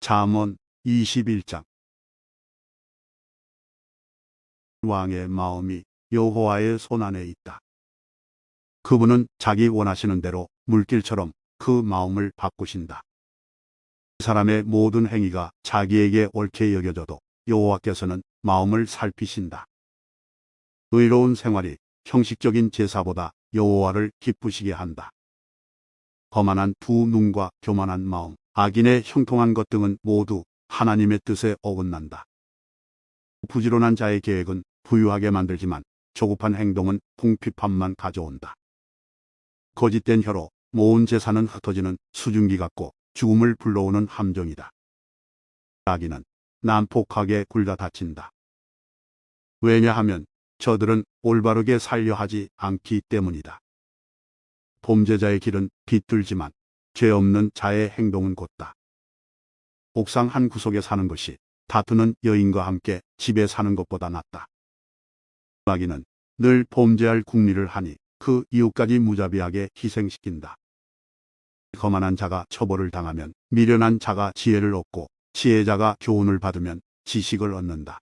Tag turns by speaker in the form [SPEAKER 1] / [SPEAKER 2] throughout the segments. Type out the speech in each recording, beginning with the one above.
[SPEAKER 1] 잠언 21장. 왕의 마음이 여호와의 손안에 있다. 그분은 자기 원하시는 대로 물길처럼 그 마음을 바꾸신다. 사람의 모든 행위가 자기에게 옳게 여겨져도 여호와께서는 마음을 살피신다. 의로운 생활이 형식적인 제사보다 여호와를 기쁘시게 한다. 거만한 두 눈과 교만한 마음, 악인의 형통한 것 등은 모두 하나님의 뜻에 어긋난다. 부지런한 자의 계획은 부유하게 만들지만 조급한 행동은 궁핍함만 가져온다. 거짓된 혀로 모은 재산은 흩어지는 수증기 같고 죽음을 불러오는 함정이다. 악인은 난폭하게 굴다 다친다. 왜냐하면 저들은 올바르게 살려 하지 않기 때문이다. 범죄자의 길은 비뚤지만 죄 없는 자의 행동은 곧다. 옥상 한 구석에 사는 것이 다투는 여인과 함께 집에 사는 것보다 낫다. 악인은 늘 범죄할 궁리를 하니 그 이웃까지 무자비하게 희생시킨다. 거만한 자가 처벌을 당하면 미련한 자가 지혜를 얻고 지혜자가 교훈을 받으면 지식을 얻는다.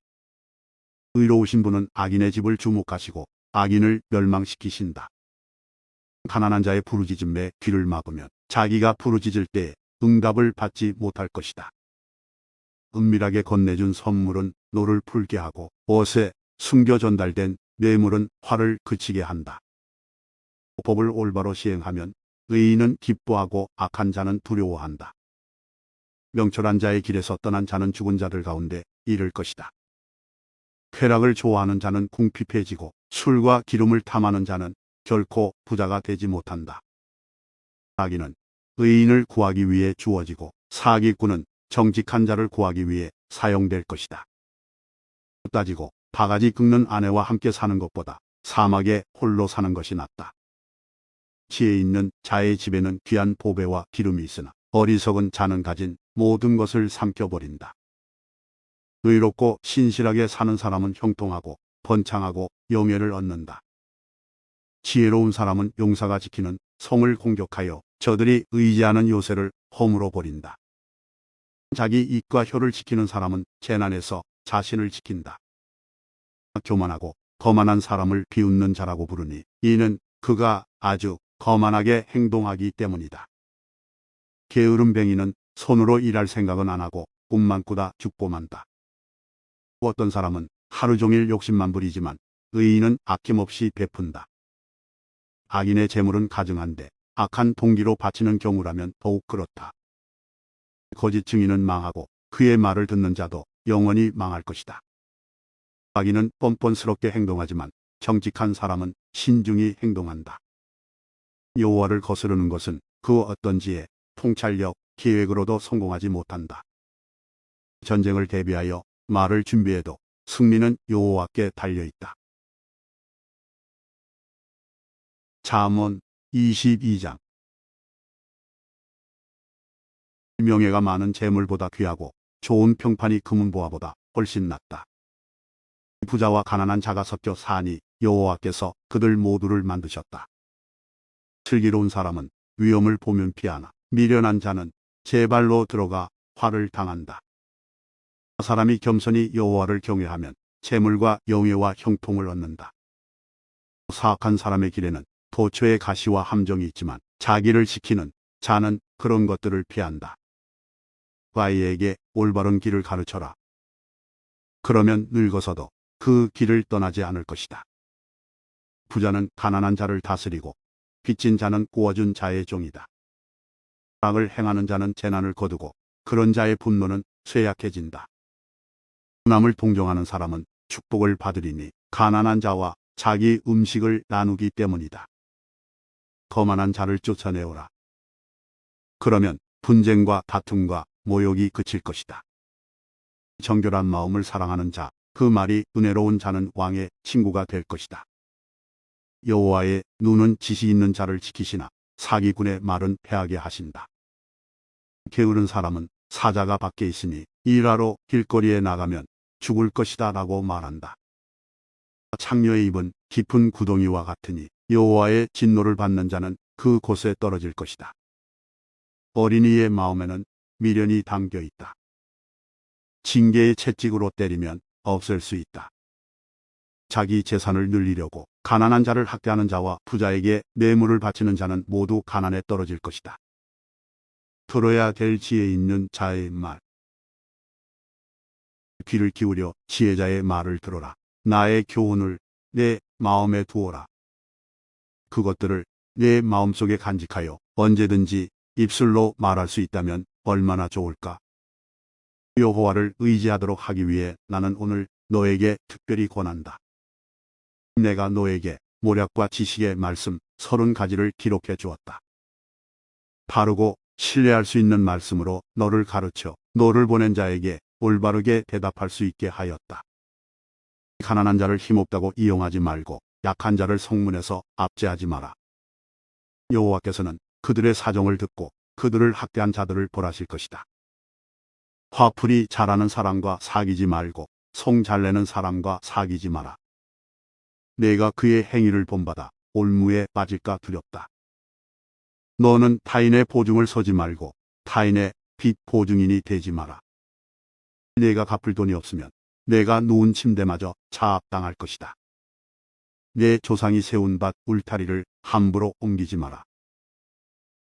[SPEAKER 1] 의로우신 분은 악인의 집을 주목하시고 악인을 멸망시키신다. 가난한 자의 부르짖음에 귀를 막으면 자기가 부르짖을 때에 응답을 받지 못할 것이다. 은밀하게 건네준 선물은 노를 풀게 하고 옷에 숨겨 전달된 뇌물은 화를 그치게 한다. 법을 올바로 시행하면 의인은 기뻐하고 악한 자는 두려워한다. 명철한 자의 길에서 떠난 자는 죽은 자들 가운데 이를 것이다. 쾌락을 좋아하는 자는 궁핍해지고 술과 기름을 탐하는 자는 결코 부자가 되지 못한다. 악인은 의인을 구하기 위해 주어지고 사기꾼은 정직한 자를 구하기 위해 사용될 것이다. 따지고 바가지 긁는 아내와 함께 사는 것보다 사막에 홀로 사는 것이 낫다. 지혜 있는 자의 집에는 귀한 보배와 기름이 있으나 어리석은 자는 가진 모든 것을 삼켜버린다. 의롭고 신실하게 사는 사람은 형통하고 번창하고 영예를 얻는다. 지혜로운 사람은 용사가 지키는 성을 공격하여 저들이 의지하는 요새를 허물어 버린다. 자기 입과 혀를 지키는 사람은 재난에서 자신을 지킨다. 교만하고 거만한 사람을 비웃는 자라고 부르니 이는 그가 아주 거만하게 행동하기 때문이다. 게으름뱅이는 손으로 일할 생각은 안 하고 꿈만 꾸다 죽고 만다. 어떤 사람은 하루 종일 욕심만 부리지만 의인은 아낌없이 베푼다. 악인의 재물은 가증한데 악한 동기로 바치는 경우라면 더욱 그렇다. 거짓 증인은 망하고 그의 말을 듣는 자도 영원히 망할 것이다. 악인은 뻔뻔스럽게 행동하지만 정직한 사람은 신중히 행동한다. 여호와를 거스르는 것은 그 어떤 지혜, 통찰력, 계획으로도 성공하지 못한다. 전쟁을 대비하여 말을 준비해도 승리는 여호와께 달려있다. 잠언 22장. 명예가 많은 재물보다 귀하고 좋은 평판이 금은보화보다 훨씬 낫다. 부자와 가난한 자가 섞여 사니 여호와께서 그들 모두를 만드셨다. 슬기로운 사람은 위험을 보면 피하나 미련한 자는 제 발로 들어가 화를 당한다. 사람이 겸손히 여호와를 경외하면 재물과 영예와 형통을 얻는다. 사악한 사람의 길에는 도처의 가시와 함정이 있지만 자기를 지키는 자는 그런 것들을 피한다. 아이에게 올바른 길을 가르쳐라. 그러면 늙어서도 그 길을 떠나지 않을 것이다. 부자는 가난한 자를 다스리고 빚진 자는 구워준 자의 종이다. 악을 행하는 자는 재난을 거두고 그런 자의 분노는 쇠약해진다. 남을 동정하는 사람은 축복을 받으리니 가난한 자와 자기 음식을 나누기 때문이다. 거만한 자를 쫓아내오라. 그러면 분쟁과 다툼과 모욕이 그칠 것이다. 정결한 마음을 사랑하는 자, 그 말이 은혜로운 자는 왕의 친구가 될 것이다. 여호와의 눈은 지시 있는 자를 지키시나 사기꾼의 말은 패하게 하신다. 게으른 사람은 사자가 밖에 있으니 일하러 길거리에 나가면 죽을 것이다 라고 말한다. 창녀의 입은 깊은 구덩이와 같으니 여호와의 진노를 받는 자는 그 곳에 떨어질 것이다. 어린이의 마음에는 미련이 담겨 있다. 징계의 채찍으로 때리면 없앨 수 있다. 자기 재산을 늘리려고 가난한 자를 학대하는 자와 부자에게 뇌물을 바치는 자는 모두 가난에 떨어질 것이다. 들어야 될 지혜 있는 자의 말. 귀를 기울여 지혜자의 말을 들어라. 나의 교훈을 내 마음에 두어라. 그것들을 내 마음속에 간직하여 언제든지 입술로 말할 수 있다면 얼마나 좋을까. 여호와를 의지하도록 하기 위해 나는 오늘 너에게 특별히 권한다. 내가 너에게 모략과 지식의 말씀 30가지를 기록해 주었다. 바르고 신뢰할 수 있는 말씀으로 너를 가르쳐 너를 보낸 자에게 올바르게 대답할 수 있게 하였다. 가난한 자를 힘없다고 이용하지 말고 약한 자를 성문에서 압제하지 마라. 여호와께서는 그들의 사정을 듣고 그들을 학대한 자들을 벌하실 것이다. 화풀이 잘하는 사람과 사귀지 말고 송 잘내는 사람과 사귀지 마라. 내가 그의 행위를 본받아 올무에 빠질까 두렵다. 너는 타인의 보증을 서지 말고 타인의 빚 보증인이 되지 마라. 내가 갚을 돈이 없으면 내가 누운 침대마저 차압당할 것이다. 내 조상이 세운 밭 울타리를 함부로 옮기지 마라.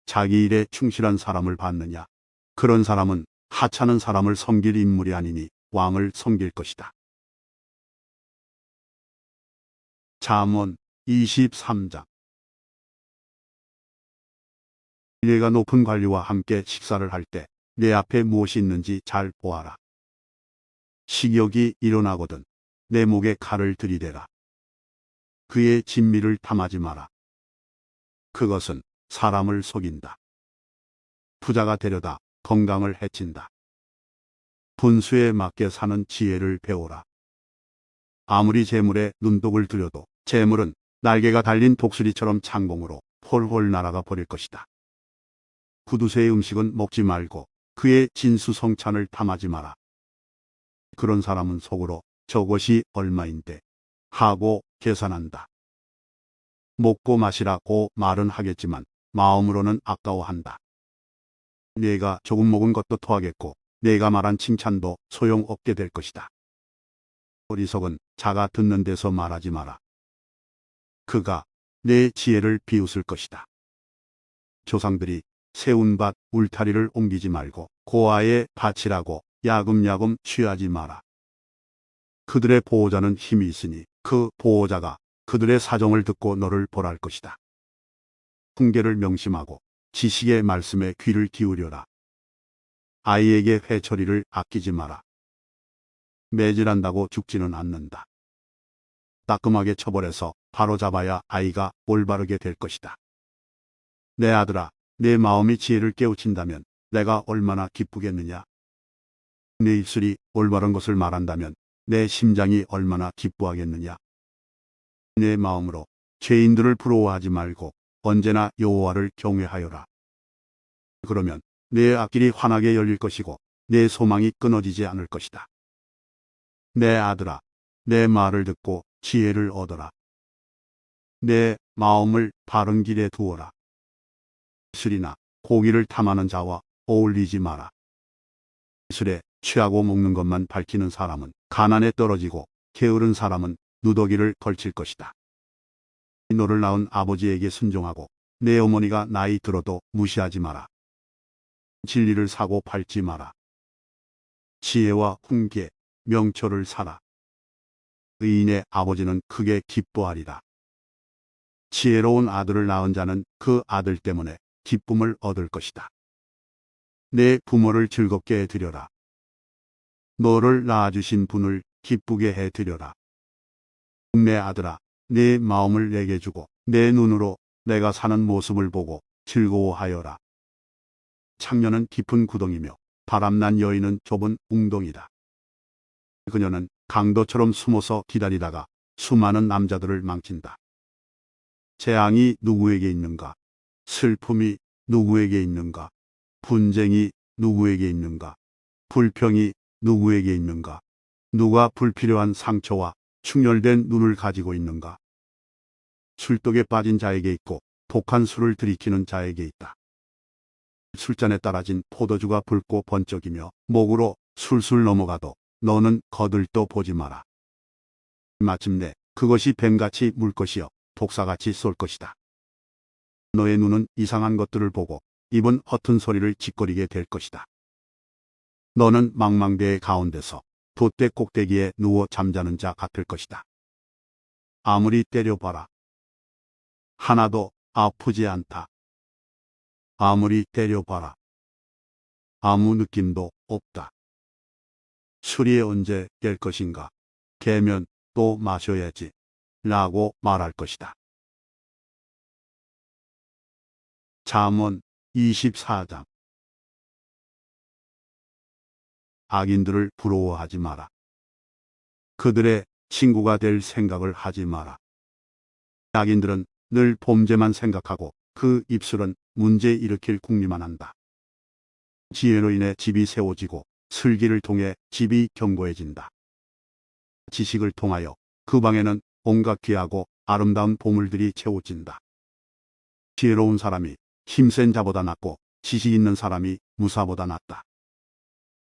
[SPEAKER 1] 자기 일에 충실한 사람을 받느냐? 그런 사람은 하찮은 사람을 섬길 인물이 아니니 왕을 섬길 것이다. 잠언 23장. 내가 높은 관리와 함께 식사를 할 때 내 앞에 무엇이 있는지 잘 보아라. 식욕이 일어나거든 내 목에 칼을 들이대라. 그의 진미를 탐하지 마라. 그것은 사람을 속인다. 부자가 되려다 건강을 해친다. 분수에 맞게 사는 지혜를 배워라. 아무리 재물에 눈독을 들여도 재물은 날개가 달린 독수리처럼 창공으로 홀홀 날아가 버릴 것이다. 구두쇠의 음식은 먹지 말고 그의 진수성찬을 탐하지 마라. 그런 사람은 속으로 저것이 얼마인데 하고 계산한다. 먹고 마시라고 말은 하겠지만 마음으로는 아까워한다. 내가 조금 먹은 것도 토하겠고 내가 말한 칭찬도 소용없게 될 것이다. 어리석은 자가 듣는 데서 말하지 마라. 그가 내 지혜를 비웃을 것이다. 조상들이 세운 밭 울타리를 옮기지 말고 고아의 밭이라고 야금야금 취하지 마라. 그들의 보호자는 힘이 있으니 그 보호자가 그들의 사정을 듣고 너를 벌할 것이다. 훈계를 명심하고 지식의 말씀에 귀를 기울여라. 아이에게 회초리를 아끼지 마라. 매질한다고 죽지는 않는다. 따끔하게 처벌해서 바로잡아야 아이가 올바르게 될 것이다. 내 아들아, 내 마음이 지혜를 깨우친다면 내가 얼마나 기쁘겠느냐. 내 입술이 올바른 것을 말한다면 내 심장이 얼마나 기뻐하겠느냐. 내 마음으로 죄인들을 부러워하지 말고 언제나 여호와를 경외하여라. 그러면 내 앞길이 환하게 열릴 것이고 내 소망이 끊어지지 않을 것이다. 내 아들아, 내 말을 듣고 지혜를 얻어라. 내 마음을 바른 길에 두어라. 술이나 고기를 탐하는 자와 어울리지 마라. 술에 취하고 먹는 것만 밝히는 사람은 가난에 떨어지고 게으른 사람은 누더기를 걸칠 것이다. 너를 낳은 아버지에게 순종하고 내 어머니가 나이 들어도 무시하지 마라. 진리를 사고 팔지 마라. 지혜와 훈계, 명철을 사라. 의인의 아버지는 크게 기뻐하리라. 지혜로운 아들을 낳은 자는 그 아들 때문에 기쁨을 얻을 것이다. 내 부모를 즐겁게 해드려라. 너를 낳아주신 분을 기쁘게 해드려라. 내 아들아, 내 마음을 내게 주고 내 눈으로 내가 사는 모습을 보고 즐거워하여라. 창녀는 깊은 구덩이며 바람난 여인은 좁은 웅덩이다. 그녀는 강도처럼 숨어서 기다리다가 수많은 남자들을 망친다. 재앙이 누구에게 있는가? 슬픔이 누구에게 있는가? 분쟁이 누구에게 있는가? 불평이 누구에게 있는가? 누가 불필요한 상처와 충혈된 눈을 가지고 있는가? 술독에 빠진 자에게 있고 독한 술을 들이키는 자에게 있다. 술잔에 따라진 포도주가 붉고 번쩍이며 목으로 술술 넘어가도 너는 거들떠 보지 마라. 마침내 그것이 뱀같이 물 것이요 독사같이 쏠 것이다. 너의 눈은 이상한 것들을 보고 입은 허튼 소리를 짓거리게 될 것이다. 너는 망망대해 가운데서 돛대 꼭대기에 누워 잠자는 자 같을 것이다. 아무리 때려봐라. 하나도 아프지 않다. 아무리 때려봐라. 아무 느낌도 없다. 술이 언제 깰 것인가? 깨면 또 마셔야지. 라고 말할 것이다. 잠언 24장. 악인들을 부러워하지 마라. 그들의 친구가 될 생각을 하지 마라. 악인들은 늘 범죄만 생각하고 그 입술은 문제 일으킬 궁리만 한다. 지혜로 인해 집이 세워지고 슬기를 통해 집이 견고해진다. 지식을 통하여 그 방에는 온갖 귀하고 아름다운 보물들이 채워진다. 지혜로운 사람이 힘센 자보다 낫고 지식 있는 사람이 무사보다 낫다.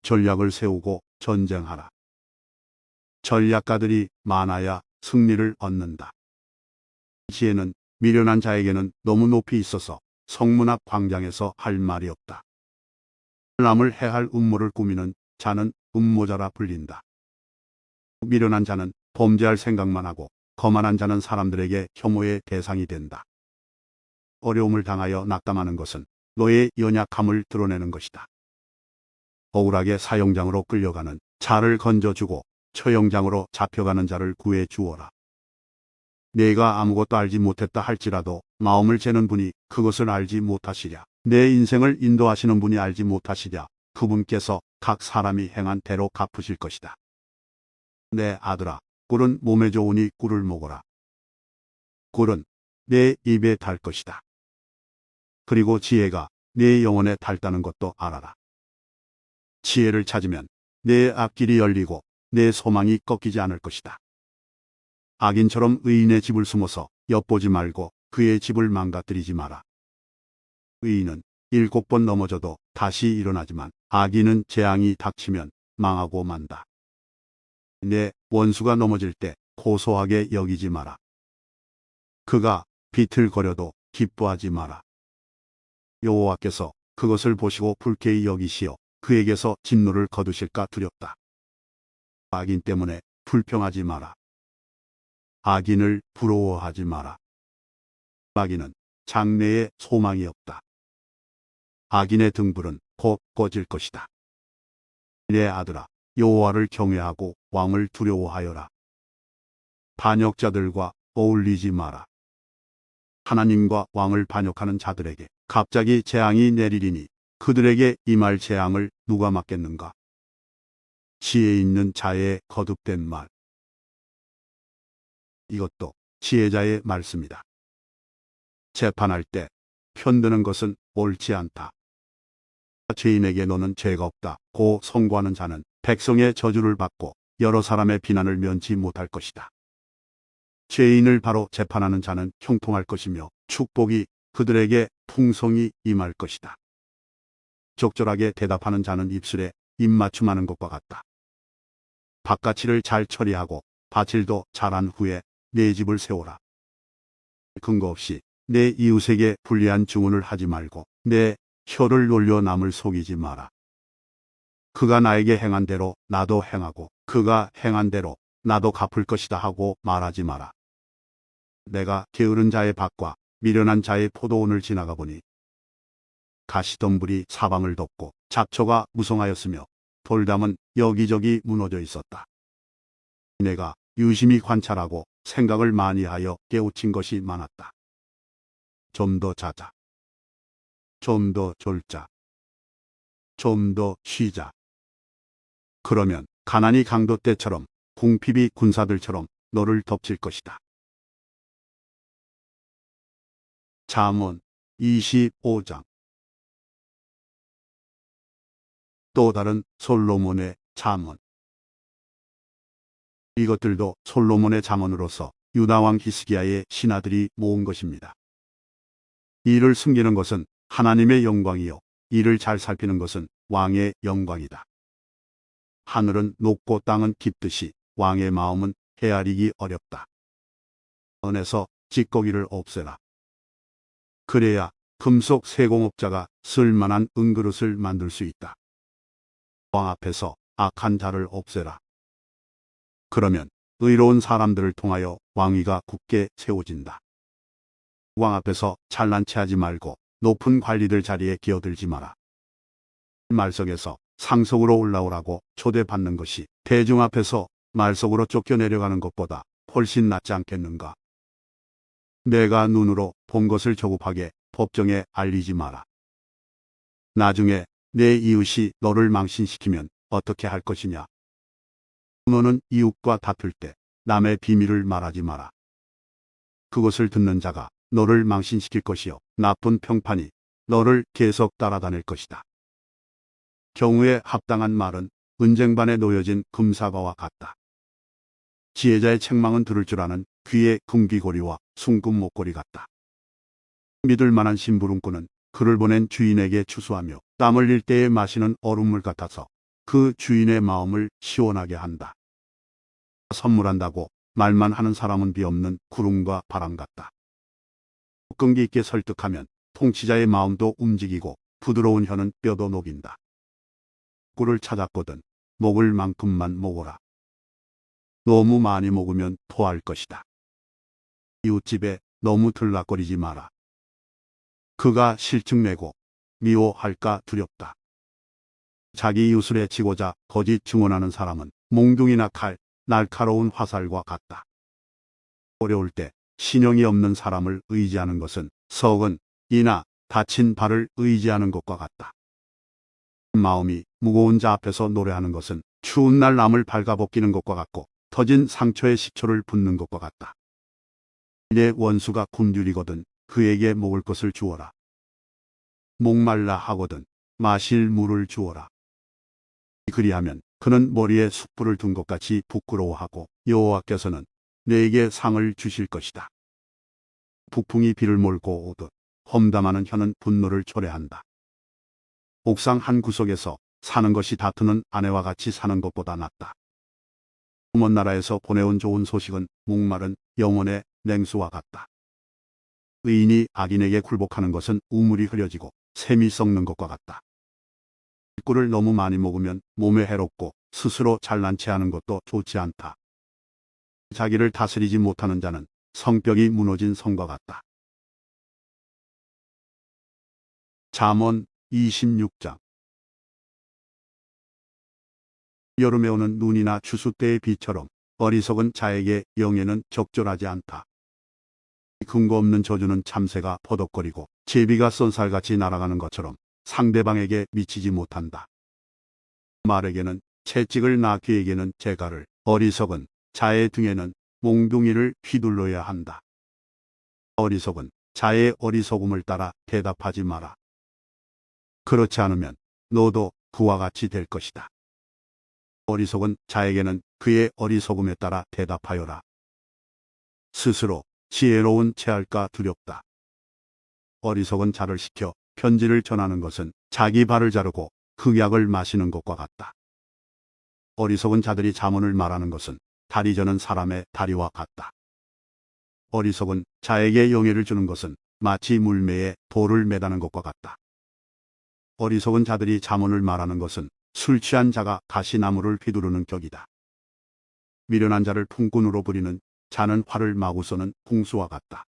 [SPEAKER 1] 전략을 세우고 전쟁하라. 전략가들이 많아야 승리를 얻는다. 지혜는 미련한 자에게는 너무 높이 있어서 성문 앞 광장에서 할 말이 없다. 남을 해할 음모를 꾸미는 자는 음모자라 불린다. 미련한 자는 범죄할 생각만 하고 거만한 자는 사람들에게 혐오의 대상이 된다. 어려움을 당하여 낙담하는 것은 너의 연약함을 드러내는 것이다. 억울하게 사형장으로 끌려가는 자를 건져주고 처형장으로 잡혀가는 자를 구해 주어라. 내가 아무것도 알지 못했다 할지라도 마음을 재는 분이 그것을 알지 못하시랴. 내 인생을 인도하시는 분이 알지 못하시랴. 그분께서 각 사람이 행한 대로 갚으실 것이다. 내 아들아, 꿀은 몸에 좋으니 꿀을 먹어라. 꿀은 내 입에 달 것이다. 그리고 지혜가 내 영혼에 닳다는 것도 알아라. 지혜를 찾으면 내 앞길이 열리고 내 소망이 꺾이지 않을 것이다. 악인처럼 의인의 집을 숨어서 엿보지 말고 그의 집을 망가뜨리지 마라. 의인은 7번 넘어져도 다시 일어나지만 악인은 재앙이 닥치면 망하고 만다. 내 원수가 넘어질 때 고소하게 여기지 마라. 그가 비틀거려도 기뻐하지 마라. 여호와께서 그것을 보시고 불쾌히 여기시어 그에게서 진노를 거두실까 두렵다. 악인 때문에 불평하지 마라. 악인을 부러워하지 마라. 악인은 장래에 소망이 없다. 악인의 등불은 곧 꺼질 것이다. 내 아들아, 여호와를 경외하고 왕을 두려워하여라. 반역자들과 어울리지 마라. 하나님과 왕을 반역하는 자들에게 갑자기 재앙이 내리리니 그들에게 임할 재앙을 누가 막겠는가? 지혜 있는 자의 거듭된 말. 이것도 지혜자의 말씀이다. 재판할 때 편드는 것은 옳지 않다. 죄인에게 너는 죄가 없다 고 선고하는 자는 백성의 저주를 받고 여러 사람의 비난을 면치 못할 것이다. 죄인을 바로 재판하는 자는 형통할 것이며 축복이 그들에게 풍성히 임할 것이다. 적절하게 대답하는 자는 입술에 입맞춤하는 것과 같다. 바깥일을 잘 처리하고 밭일도 잘한 후에 내 집을 세워라. 근거 없이 내 이웃에게 불리한 증언을 하지 말고 내 혀를 놀려 남을 속이지 마라. 그가 나에게 행한 대로 나도 행하고 그가 행한 대로 나도 갚을 것이다 하고 말하지 마라. 내가 게으른 자의 밭과 미련한 자의 포도원을 지나가 보니 가시덤불이 사방을 덮고 잡초가 무성하였으며 돌담은 여기저기 무너져 있었다. 내가 유심히 관찰하고 생각을 많이 하여 깨우친 것이 많았다. 좀 더 자자. 좀 더 졸자. 좀 더 쉬자. 그러면 가난이 강도 때처럼 궁핍이 군사들처럼 너를 덮칠 것이다. 잠언 25장. 또 다른 솔로몬의 잠언. 이것들도 솔로몬의 잠언으로서 유다왕 히스기야의 신하들이 모은 것입니다. 이를 숨기는 것은 하나님의 영광이요 이를 잘 살피는 것은 왕의 영광이다. 하늘은 높고 땅은 깊듯이 왕의 마음은 헤아리기 어렵다. 은에서 찌꺼기를 없애라. 그래야 금속 세공업자가 쓸만한 은그릇을 만들 수 있다. 왕 앞에서 악한 자를 없애라. 그러면 의로운 사람들을 통하여 왕위가 굳게 세워진다. 왕 앞에서 잘난 체하지 말고 높은 관리들 자리에 기어들지 마라. 말석에서 상석으로 올라오라고 초대받는 것이 대중 앞에서 말석으로 쫓겨내려가는 것보다 훨씬 낫지 않겠는가. 내가 눈으로 본 것을 조급하게 법정에 알리지 마라. 나중에 내 이웃이 너를 망신시키면 어떻게 할 것이냐. 너는 이웃과 다툴 때 남의 비밀을 말하지 마라. 그것을 듣는 자가 너를 망신시킬 것이요 나쁜 평판이 너를 계속 따라다닐 것이다. 경우에 합당한 말은 은쟁반에 놓여진 금사과와 같다. 지혜자의 책망은 들을 줄 아는 귀의 금귀고리와 숭금 목걸이 같다. 믿을 만한 심부름꾼은 그를 보낸 주인에게 추수하며 땀 흘릴 때에 마시는 얼음물 같아서 그 주인의 마음을 시원하게 한다. 선물한다고 말만 하는 사람은 비 없는 구름과 바람 같다. 끈기 있게 설득하면 통치자의 마음도 움직이고 부드러운 혀는 뼈도 녹인다. 꿀을 찾았거든 먹을 만큼만 먹어라. 너무 많이 먹으면 토할 것이다. 이웃집에 너무 들락거리지 마라. 그가 실증내고 미워할까 두렵다. 자기 이웃을 해치고자 거짓 증언하는 사람은 몽둥이나 칼, 날카로운 화살과 같다. 어려울 때 신용이 없는 사람을 의지하는 것은 석은 이나 다친 발을 의지하는 것과 같다. 마음이 무거운 자 앞에서 노래하는 것은 추운 날 남을 발가벗기는 것과 같고 터진 상처에 식초를 붓는 것과 같다. 내 원수가 굶주리거든 그에게 먹을 것을 주어라. 목말라 하거든 마실 물을 주어라. 그리하면 그는 머리에 숯불을 둔 것 같이 부끄러워하고 여호와께서는 내게 상을 주실 것이다. 북풍이 비를 몰고 오듯 험담하는 혀는 분노를 초래한다. 옥상 한 구석에서 사는 것이 다투는 아내와 같이 사는 것보다 낫다. 먼 나라에서 보내온 좋은 소식은 목마른 영혼의 냉수와 같다. 의인이 악인에게 굴복하는 것은 우물이 흐려지고 샘이 썩는 것과 같다. 꿀을 너무 많이 먹으면 몸에 해롭고 스스로 잘난 체하는 것도 좋지 않다. 자기를 다스리지 못하는 자는 성벽이 무너진 성과 같다. 잠언 26장. 여름에 오는 눈이나 추수 때의 비처럼 어리석은 자에게 영예는 적절하지 않다. 근거 없는 저주는 참새가 버덕거리고 제비가 쏜살같이 날아가는 것처럼 상대방에게 미치지 못한다. 말에게는 채찍을 나귀에게는 재갈을, 어리석은 자의 등에는 몽둥이를 휘둘러야 한다. 어리석은 자의 어리석음을 따라 대답하지 마라. 그렇지 않으면 너도 그와 같이 될 것이다. 어리석은 자에게는 그의 어리석음에 따라 대답하여라. 스스로 지혜로운 체할까 두렵다. 어리석은 자를 시켜 편지를 전하는 것은 자기 발을 자르고 흑약을 마시는 것과 같다. 어리석은 자들이 자문을 말하는 것은 다리 저는 사람의 다리와 같다. 어리석은 자에게 영예를 주는 것은 마치 물매에 돌을 매다는 것과 같다. 어리석은 자들이 자문을 말하는 것은 술 취한 자가 가시나무를 휘두르는 격이다. 미련한 자를 품꾼으로 부리는 자는 활을 마구 쏘는 궁수와 같다.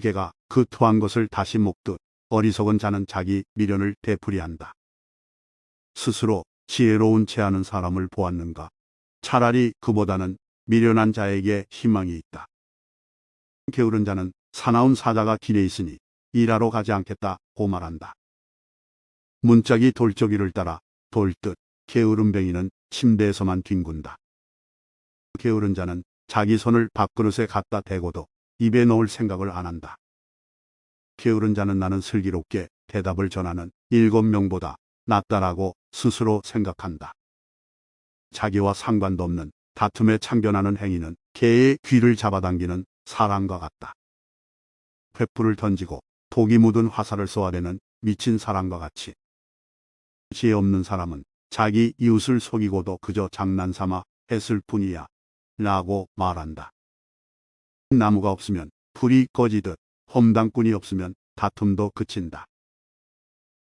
[SPEAKER 1] 개가 그 토한 것을 다시 먹듯 어리석은 자는 자기 미련을 되풀이한다. 스스로 지혜로운 체하는 사람을 보았는가? 차라리 그보다는 미련한 자에게 희망이 있다. 게으른 자는 사나운 사자가 길에 있으니 일하러 가지 않겠다고 말한다. 문짝이 돌적이를 따라 돌듯 게으른 뱅이는 침대에서만 뒹군다. 게으른 자는 자기 손을 밥그릇에 갖다 대고도 입에 넣을 생각을 안 한다. 게으른 자는 나는 슬기롭게 대답을 전하는 7명보다 낫다라고 스스로 생각한다. 자기와 상관도 없는 다툼에 참견하는 행위는 개의 귀를 잡아당기는 사람과 같다. 횃불을 던지고 독이 묻은 화살을 쏘아대는 미친 사람과 같이. 지혜 없는 사람은 자기 이웃을 속이고도 그저 장난삼아 했을 뿐이야 라고 말한다. 나무가 없으면 불이 꺼지듯 험담꾼이 없으면 다툼도 그친다.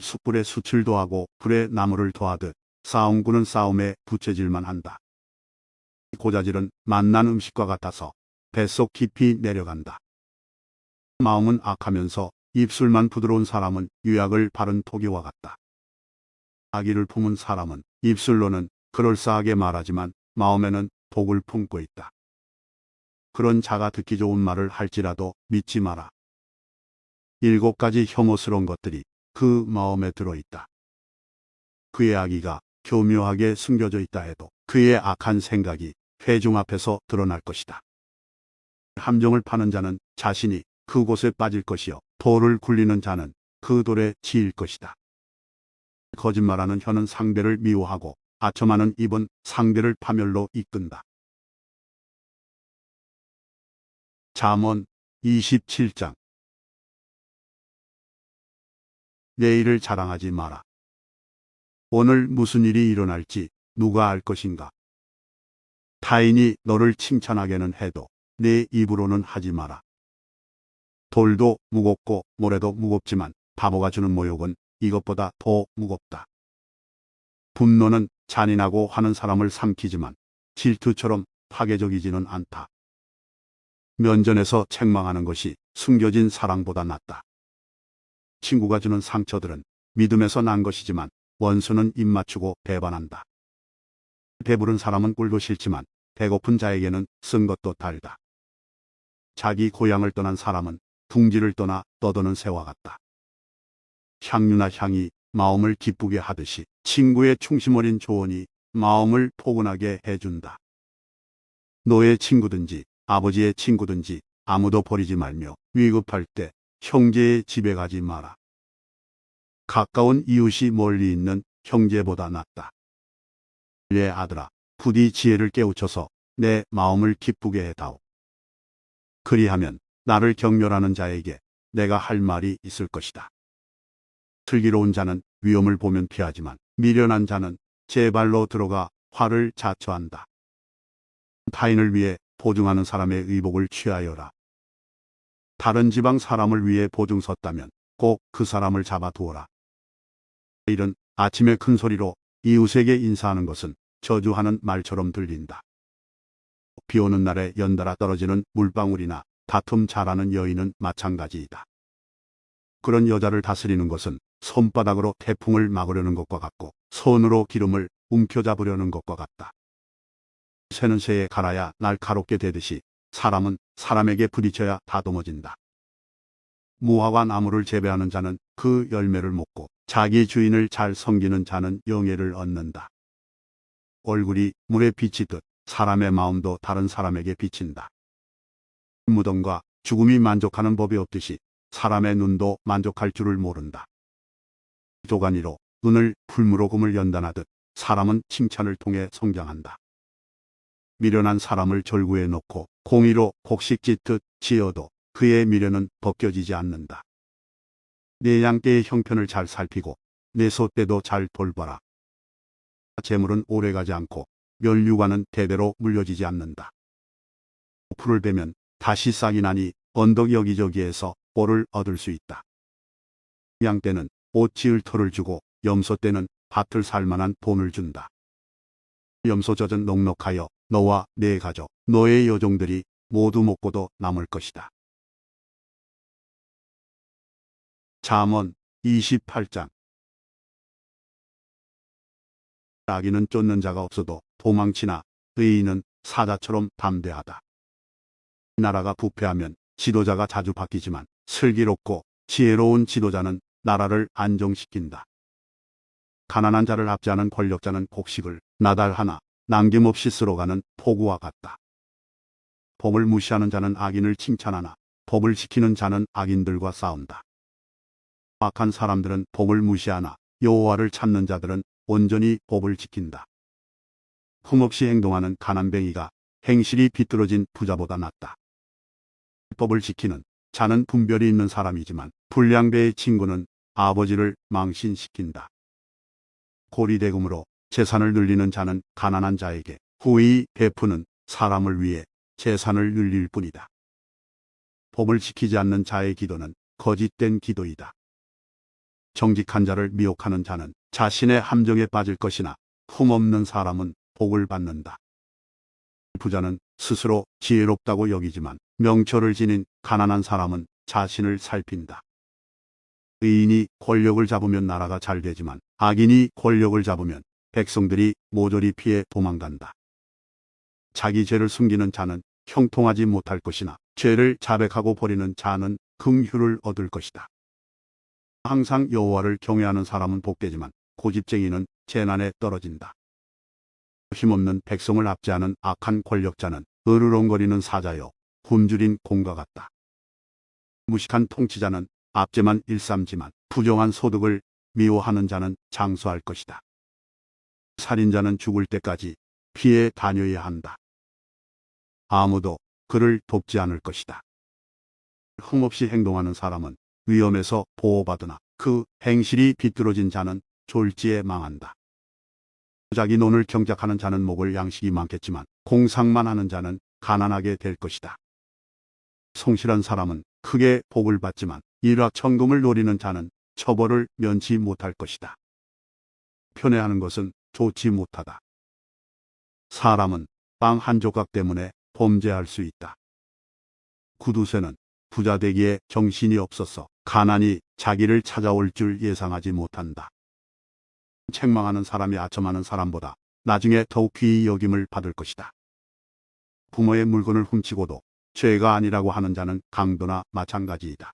[SPEAKER 1] 숯불에 숯을 더하고 불에 나무를 더하듯 싸움꾼은 싸움에 부채질만 한다. 고자질은 맛난 음식과 같아서 뱃속 깊이 내려간다. 마음은 악하면서 입술만 부드러운 사람은 유약을 바른 토기와 같다. 악의를 품은 사람은 입술로는 그럴싸하게 말하지만 마음에는 독을 품고 있다. 그런 자가 듣기 좋은 말을 할지라도 믿지 마라. 7가지 혐오스러운 것들이 그 마음에 들어있다. 그의 악의가 교묘하게 숨겨져 있다 해도 그의 악한 생각이 회중 앞에서 드러날 것이다. 함정을 파는 자는 자신이 그곳에 빠질 것이요 돌을 굴리는 자는 그 돌에 치일 것이다. 거짓말하는 혀는 상대를 미워하고 아첨하는 입은 상대를 파멸로 이끈다. 잠언 27장. 내일을 자랑하지 마라. 오늘 무슨 일이 일어날지 누가 알 것인가. 타인이 너를 칭찬하게는 해도 내 입으로는 하지 마라. 돌도 무겁고 모래도 무겁지만 바보가 주는 모욕은 이것보다 더 무겁다. 분노는 잔인하고 하는 사람을 삼키지만 질투처럼 파괴적이지는 않다. 면전에서 책망하는 것이 숨겨진 사랑보다 낫다. 친구가 주는 상처들은 믿음에서 난 것이지만 원수는 입 맞추고 배반한다. 배부른 사람은 꿀도 싫지만 배고픈 자에게는 쓴 것도 달다. 자기 고향을 떠난 사람은 둥지를 떠나 떠도는 새와 같다. 향유나 향이 마음을 기쁘게 하듯이 친구의 충심 어린 조언이 마음을 포근하게 해준다. 너의 친구든지 아버지의 친구든지 아무도 버리지 말며 위급할 때 형제의 집에 가지 마라. 가까운 이웃이 멀리 있는 형제보다 낫다. 내 아들아, 부디 지혜를 깨우쳐서 내 마음을 기쁘게 해다오. 그리하면 나를 경멸하는 자에게 내가 할 말이 있을 것이다. 슬기로운 자는 위험을 보면 피하지만 미련한 자는 제 발로 들어가 화를 자초한다. 타인을 위해 보증하는 사람의 의복을 취하여라. 다른 지방 사람을 위해 보증 섰다면 꼭 그 사람을 잡아두어라. 일은 아침에 큰 소리로 이웃에게 인사하는 것은 저주하는 말처럼 들린다. 비 오는 날에 연달아 떨어지는 물방울이나 다툼 잘하는 여인은 마찬가지이다. 그런 여자를 다스리는 것은 손바닥으로 태풍을 막으려는 것과 같고 손으로 기름을 움켜잡으려는 것과 같다. 새는 새에 갈아야 날카롭게 되듯이 사람은 사람에게 부딪혀야 다듬어진다. 무화과 나무를 재배하는 자는 그 열매를 먹고 자기 주인을 잘 섬기는 자는 영예를 얻는다. 얼굴이 물에 비치듯 사람의 마음도 다른 사람에게 비친다. 무덤과 죽음이 만족하는 법이 없듯이 사람의 눈도 만족할 줄을 모른다. 도가니로 은을 풀무로 금을 연단하듯 사람은 칭찬을 통해 성장한다. 미련한 사람을 절구에 놓고 공의로 곡식 짓듯 지어도 그의 미련은 벗겨지지 않는다. 내 양떼의 형편을 잘 살피고 내 소떼도 잘 돌봐라. 재물은 오래가지 않고 면류관은 대대로 물려지지 않는다. 풀을 베면 다시 싹이 나니 언덕 여기저기에서 꼴을 얻을 수 있다. 양떼는 옷 지을 터를 주고 염소떼는 밭을 살만한 돈을 준다. 염소젖은 넉넉하여 너와 네 가족, 너의 여종들이 모두 먹고도 남을 것이다. 잠언 28장. 악인은 쫓는 자가 없어도 도망치나 의인은 사자처럼 담대하다. 나라가 부패하면 지도자가 자주 바뀌지만 슬기롭고 지혜로운 지도자는 나라를 안정시킨다. 가난한 자를 압제하는 권력자는 곡식을 나달하나 남김없이 쓸어가는 폭우와 같다. 법을 무시하는 자는 악인을 칭찬하나 법을 지키는 자는 악인들과 싸운다. 악한 사람들은 법을 무시하나 여호와를 찾는 자들은 온전히 법을 지킨다. 흠없이 행동하는 가난뱅이가 행실이 비뚤어진 부자보다 낫다. 법을 지키는 자는 분별이 있는 사람이지만 불량배의 친구는 아버지를 망신시킨다. 고리대금으로 재산을 늘리는 자는 가난한 자에게 후히 베푸는 사람을 위해 재산을 늘릴 뿐이다. 법을 지키지 않는 자의 기도는 거짓된 기도이다. 정직한 자를 미혹하는 자는 자신의 함정에 빠질 것이나 품없는 사람은 복을 받는다. 부자는 스스로 지혜롭다고 여기지만 명철을 지닌 가난한 사람은 자신을 살핀다. 의인이 권력을 잡으면 나라가 잘 되지만 악인이 권력을 잡으면 백성들이 모조리 피해 도망간다. 자기 죄를 숨기는 자는 형통하지 못할 것이나 죄를 자백하고 버리는 자는 긍휼을 얻을 것이다. 항상 여호와를 경외하는 사람은 복되지만 고집쟁이는 재난에 떨어진다. 힘없는 백성을 압제하는 악한 권력자는 으르렁거리는 사자여 굶주린 곰과 같다. 무식한 통치자는 압제만 일삼지만 부정한 소득을 미워하는 자는 장수할 것이다. 살인자는 죽을 때까지 피해 다녀야 한다. 아무도 그를 돕지 않을 것이다. 흠없이 행동하는 사람은 위험에서 보호받으나 그 행실이 비뚤어진 자는 졸지에 망한다. 자기 논을 경작하는 자는 먹을 양식이 많겠지만 공상만 하는 자는 가난하게 될 것이다. 성실한 사람은 크게 복을 받지만 일확천금을 노리는 자는 처벌을 면치 못할 것이다. 편애하는 것은 좋지 못하다. 사람은 빵 한 조각 때문에 범죄할 수 있다. 구두쇠는 부자 되기에 정신이 없어서 가난이 자기를 찾아올 줄 예상하지 못한다. 책망하는 사람이 아첨하는 사람보다 나중에 더욱 귀히 여김을 받을 것이다. 부모의 물건을 훔치고도 죄가 아니라고 하는 자는 강도나 마찬가지이다.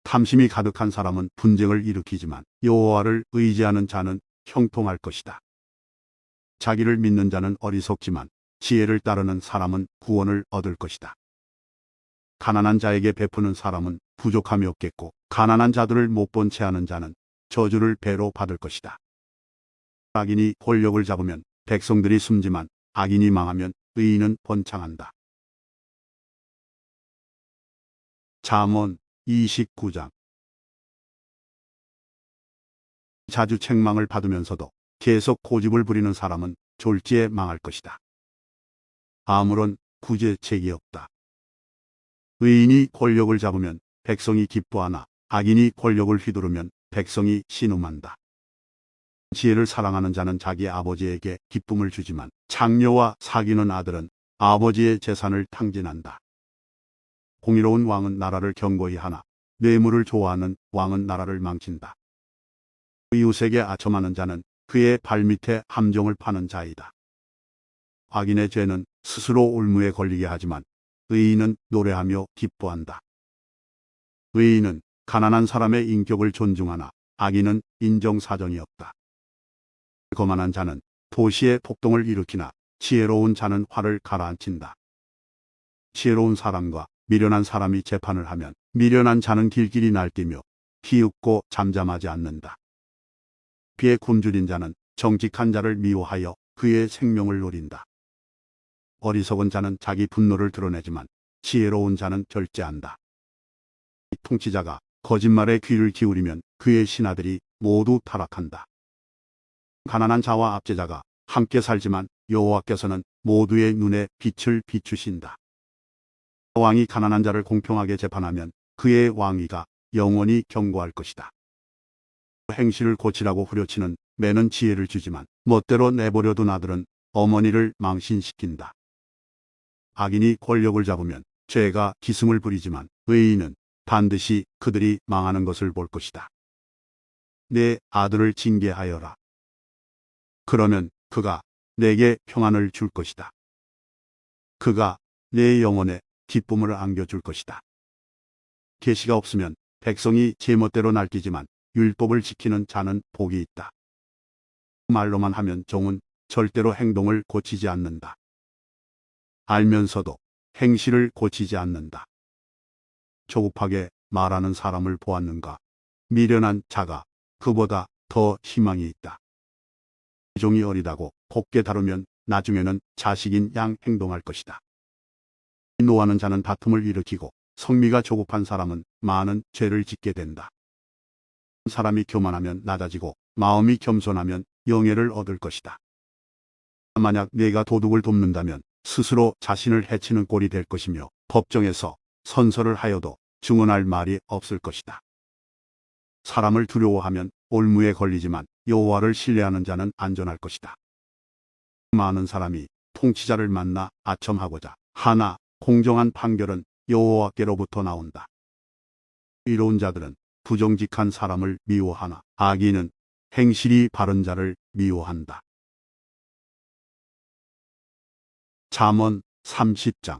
[SPEAKER 1] 탐심이 가득한 사람은 분쟁을 일으키지만 여호와를 의지하는 자는 형통할 것이다. 자기를 믿는 자는 어리석지만 지혜를 따르는 사람은 구원을 얻을 것이다. 가난한 자에게 베푸는 사람은 부족함이 없겠고 가난한 자들을 못 본 채 하는 자는 저주를 배로 받을 것이다. 악인이 권력을 잡으면 백성들이 숨지만 악인이 망하면 의인은 번창한다. 잠언 29장. 자주 책망을 받으면서도 계속 고집을 부리는 사람은 졸지에 망할 것이다. 아무런 구제책이 없다. 의인이 권력을 잡으면 백성이 기뻐하나 악인이 권력을 휘두르면 백성이 신음한다. 지혜를 사랑하는 자는 자기 아버지에게 기쁨을 주지만 장녀와 사귀는 아들은 아버지의 재산을 탕진한다. 공의로운 왕은 나라를 견고히 하나 뇌물을 좋아하는 왕은 나라를 망친다. 이웃에게 아첨하는 자는 그의 발밑에 함정을 파는 자이다. 악인의 죄는 스스로 올무에 걸리게 하지만 의인은 노래하며 기뻐한다. 의인은 가난한 사람의 인격을 존중하나 악인은 인정사정이 없다. 거만한 자는 도시에 폭동을 일으키나 지혜로운 자는 화를 가라앉힌다. 지혜로운 사람과 미련한 사람이 재판을 하면 미련한 자는 길길이 날뛰며 기웃고 잠잠하지 않는다. 비에 굶주린 자는 정직한 자를 미워하여 그의 생명을 노린다. 어리석은 자는 자기 분노를 드러내지만 지혜로운 자는 절제한다. 통치자가 거짓말에 귀를 기울이면 그의 신하들이 모두 타락한다. 가난한 자와 압제자가 함께 살지만 여호와께서는 모두의 눈에 빛을 비추신다. 왕이 가난한 자를 공평하게 재판하면 그의 왕위가 영원히 견고할 것이다. 행실을 고치라고 후려치는 매는 지혜를 주지만 멋대로 내버려둔 아들은 어머니를 망신시킨다. 악인이 권력을 잡으면 죄가 기승을 부리지만 의인은 반드시 그들이 망하는 것을 볼 것이다. 내 아들을 징계하여라. 그러면 그가 내게 평안을 줄 것이다. 그가 내 영혼에 기쁨을 안겨줄 것이다. 계시가 없으면 백성이 제멋대로 날뛰지만 율법을 지키는 자는 복이 있다. 말로만 하면 종은 절대로 행동을 고치지 않는다. 알면서도 행실을 고치지 않는다. 조급하게 말하는 사람을 보았는가? 미련한 자가 그보다 더 희망이 있다. 종이 어리다고 곱게 다루면 나중에는 자식인 양 행동할 것이다. 노하는 자는 다툼을 일으키고 성미가 조급한 사람은 많은 죄를 짓게 된다. 사람이 교만하면 낮아지고 마음이 겸손하면 영예를 얻을 것이다. 만약 네가 도둑을 돕는다면 스스로 자신을 해치는 꼴이 될 것이며 법정에서 선서를 하여도 증언할 말이 없을 것이다. 사람을 두려워하면 올무에 걸리지만 여호와를 신뢰하는 자는 안전할 것이다. 많은 사람이 통치자를 만나 아첨하고자 하나 공정한 판결은 여호와께로부터 나온다. 의로운 자들은 부정직한 사람을 미워하나 악인은 행실이 바른 자를 미워한다. 잠언 30장.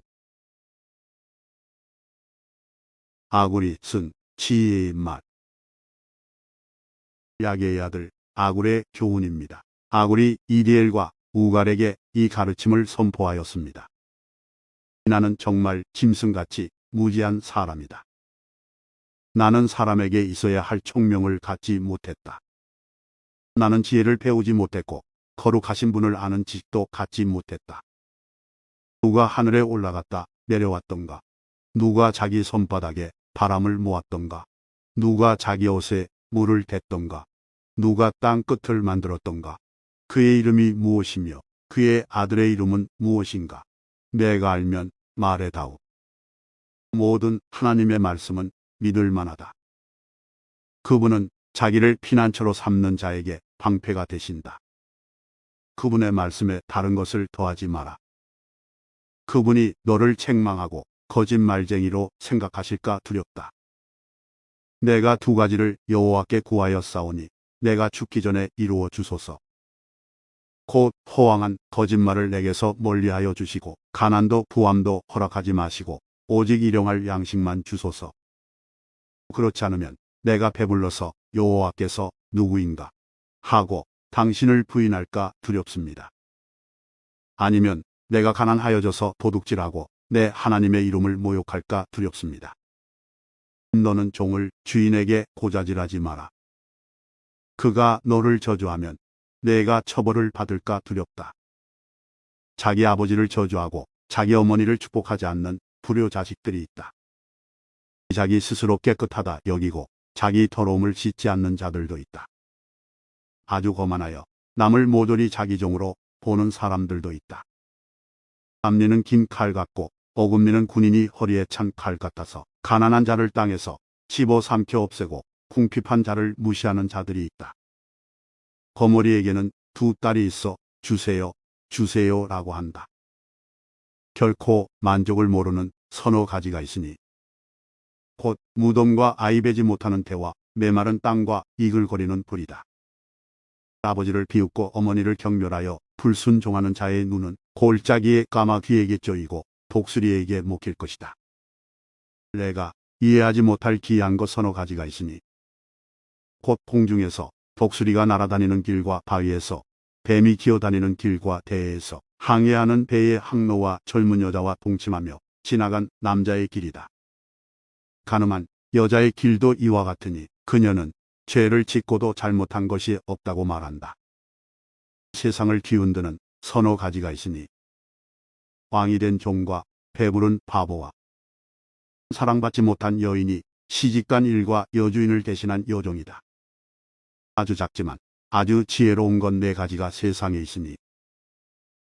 [SPEAKER 1] 아굴이 쓴 지혜의 말. 야게의 아들 아굴의 교훈입니다. 아굴이 이디엘과 우갈에게 이 가르침을 선포하였습니다. 나는 정말 짐승같이 무지한 사람이다. 나는 사람에게 있어야 할 총명을 갖지 못했다. 나는 지혜를 배우지 못했고 거룩하신 분을 아는 지식도 갖지 못했다. 누가 하늘에 올라갔다 내려왔던가? 누가 자기 손바닥에 바람을 모았던가? 누가 자기 옷에 물을 댔던가? 누가 땅 끝을 만들었던가? 그의 이름이 무엇이며 그의 아들의 이름은 무엇인가? 내가 알면 말해다오. 모든 하나님의 말씀은 믿을 만하다. 그분은 자기를 피난처로 삼는 자에게 방패가 되신다. 그분의 말씀에 다른 것을 더하지 마라. 그분이 너를 책망하고 거짓말쟁이로 생각하실까 두렵다. 내가 두 가지를 여호와께 구하여 싸우니 내가 죽기 전에 이루어 주소서. 곧 허황한 거짓말을 내게서 멀리하여 주시고 가난도 부함도 허락하지 마시고 오직 일용할 양식만 주소서. 그렇지 않으면 내가 배불러서 여호와께서 누구인가 하고 당신을 부인할까 두렵습니다. 아니면 내가 가난하여져서 도둑질하고 내 하나님의 이름을 모욕할까 두렵습니다. 너는 종을 주인에게 고자질하지 마라. 그가 너를 저주하면 내가 처벌을 받을까 두렵다. 자기 아버지를 저주하고 자기 어머니를 축복하지 않는 불효 자식들이 있다. 자기 스스로 깨끗하다 여기고 자기 더러움을 씻지 않는 자들도 있다. 아주 거만하여 남을 모조리 자기 종으로 보는 사람들도 있다. 앞니는 긴 칼 같고 어금니는 군인이 허리에 찬 칼 같아서 가난한 자를 땅에서 집어삼켜 없애고 궁핍한 자를 무시하는 자들이 있다. 거머리에게는 두 딸이 있어 주세요, 주세요라고 한다. 결코 만족을 모르는 서너 가지가 있으니 곧 무덤과 아이 베지 못하는 태와 메마른 땅과 이글거리는 불이다. 아버지를 비웃고 어머니를 경멸하여 불순종하는 자의 눈은 골짜기의 까마귀에게 쪼이고 독수리에게 먹힐 것이다. 내가 이해하지 못할 기이한 것 서너 가지가 있으니 곧 공중에서 독수리가 날아다니는 길과 바위에서 뱀이 기어다니는 길과 대해에서 항해하는 배의 항로와 젊은 여자와 동침하며 지나간 남자의 길이다. 가늠한 여자의 길도 이와 같으니 그녀는 죄를 짓고도 잘못한 것이 없다고 말한다. 세상을 뒤흔드는 서너 가지가 있으니 왕이 된 종과 배부른 바보와 사랑받지 못한 여인이 시집간 일과 여주인을 대신한 여종이다. 아주 작지만 아주 지혜로운 건 네 가지가 세상에 있으니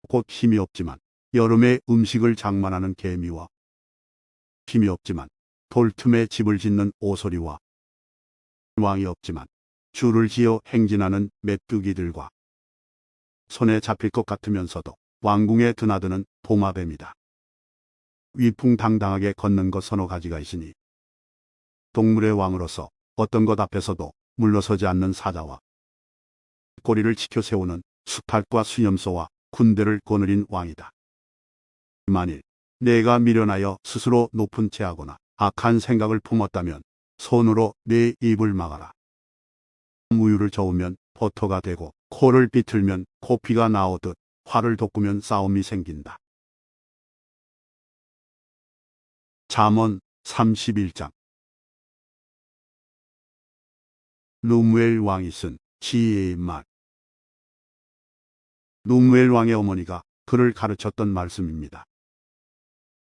[SPEAKER 1] 곧 힘이 없지만 여름에 음식을 장만하는 개미와 힘이 없지만 돌틈에 집을 짓는 오소리와 왕이 없지만 줄을 지어 행진하는 메뚜기들과 손에 잡힐 것 같으면서도 왕궁에 드나드는 도마뱀이다. 위풍당당하게 걷는 것 서너 가지가 있으니 동물의 왕으로서 어떤 것 앞에서도 물러서지 않는 사자와 꼬리를 지켜 세우는 수탉과 수염소와 군대를 거느린 왕이다. 만일 내가 미련하여 스스로 높은 체하거나 악한 생각을 품었다면 손으로 내 입을 막아라. 우유를 저으면 버터가 되고 코를 비틀면 코피가 나오듯 화를 돋구면 싸움이 생긴다. 잠언 31장. 르무엘 왕이 쓴 지혜의 말. 르무엘 왕의 어머니가 그를 가르쳤던 말씀입니다.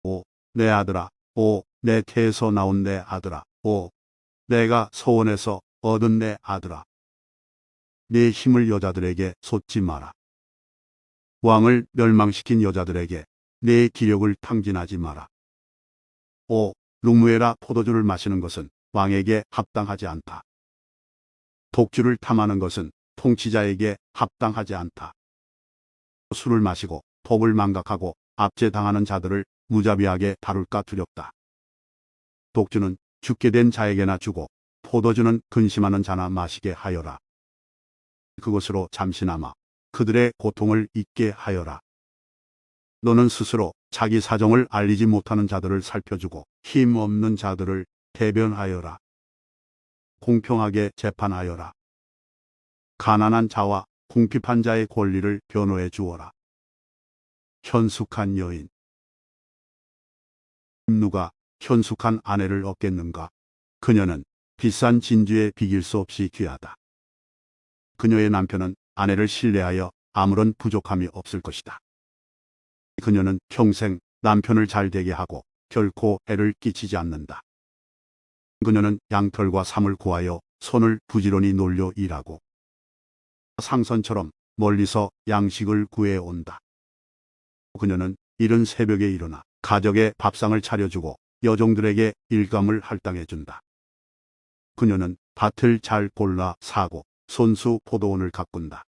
[SPEAKER 1] 오, 내 아들아, 오, 내 태에서 나온 내 아들아, 오, 내가 소원에서 얻은 내 아들아. 내 힘을 여자들에게 쏟지 마라. 왕을 멸망시킨 여자들에게 내 기력을 탕진하지 마라. 5. 룩무에라 포도주를 마시는 것은 왕에게 합당하지 않다. 독주를 탐하는 것은 통치자에게 합당하지 않다. 술을 마시고 법을 망각하고 압제당하는 자들을 무자비하게 다룰까 두렵다. 독주는 죽게 된 자에게나 주고 포도주는 근심하는 자나 마시게 하여라. 그것으로 잠시나마 그들의 고통을 잊게 하여라. 너는 스스로 자기 사정을 알리지 못하는 자들을 살펴주고 힘 없는 자들을 대변하여라. 공평하게 재판하여라. 가난한 자와 궁핍한 자의 권리를 변호해 주어라. 현숙한 여인. 누가 현숙한 아내를 얻겠는가? 그녀는 비싼 진주에 비길 수 없이 귀하다. 그녀의 남편은 아내를 신뢰하여 아무런 부족함이 없을 것이다. 그녀는 평생 남편을 잘 되게 하고 결코 해를 끼치지 않는다. 그녀는 양털과 삼을 구하여 손을 부지런히 놀려 일하고 상선처럼 멀리서 양식을 구해온다. 그녀는 이른 새벽에 일어나 가족의 밥상을 차려주고 여종들에게 일감을 할당해준다. 그녀는 밭을 잘 골라 사고 손수 포도원을 가꾼다.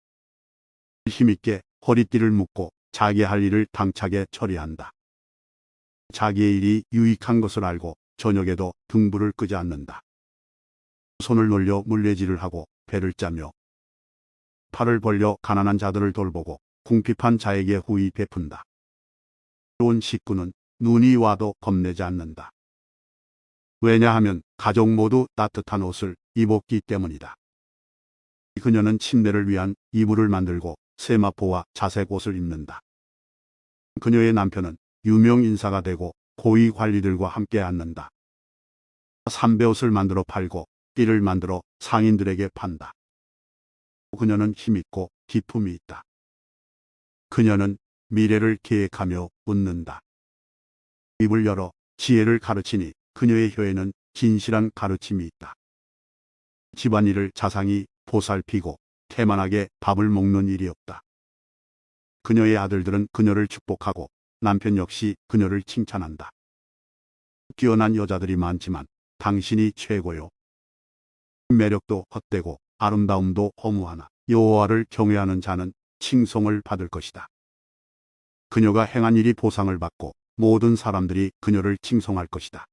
[SPEAKER 1] 힘있게 허리띠를 묶고 자기 할 일을 당차게 처리한다. 자기의 일이 유익한 것을 알고 저녁에도 등불을 끄지 않는다. 손을 놀려 물레질을 하고 배를 짜며 팔을 벌려 가난한 자들을 돌보고 궁핍한 자에게 후히 베푼다. 좋은 식구는 눈이 와도 겁내지 않는다. 왜냐하면 가족 모두 따뜻한 옷을 입었기 때문이다. 그녀는 침례를 위한 이불을 만들고 세마포와 자색 옷을 입는다. 그녀의 남편은 유명 인사가 되고 고위 관리들과 함께 앉는다. 삼배옷을 만들어 팔고 띠를 만들어 상인들에게 판다. 그녀는 힘있고 기품이 있다. 그녀는 미래를 계획하며 웃는다. 입을 열어 지혜를 가르치니 그녀의 혀에는 진실한 가르침이 있다. 집안일을 자상히 보살피고 태만하게 밥을 먹는 일이 없다. 그녀의 아들들은 그녀를 축복하고 남편 역시 그녀를 칭찬한다. 뛰어난 여자들이 많지만 당신이 최고요. 매력도 헛되고 아름다움도 허무하나 여호와를 경외하는 자는 칭송을 받을 것이다. 그녀가 행한 일이 보상을 받고 모든 사람들이 그녀를 칭송할 것이다.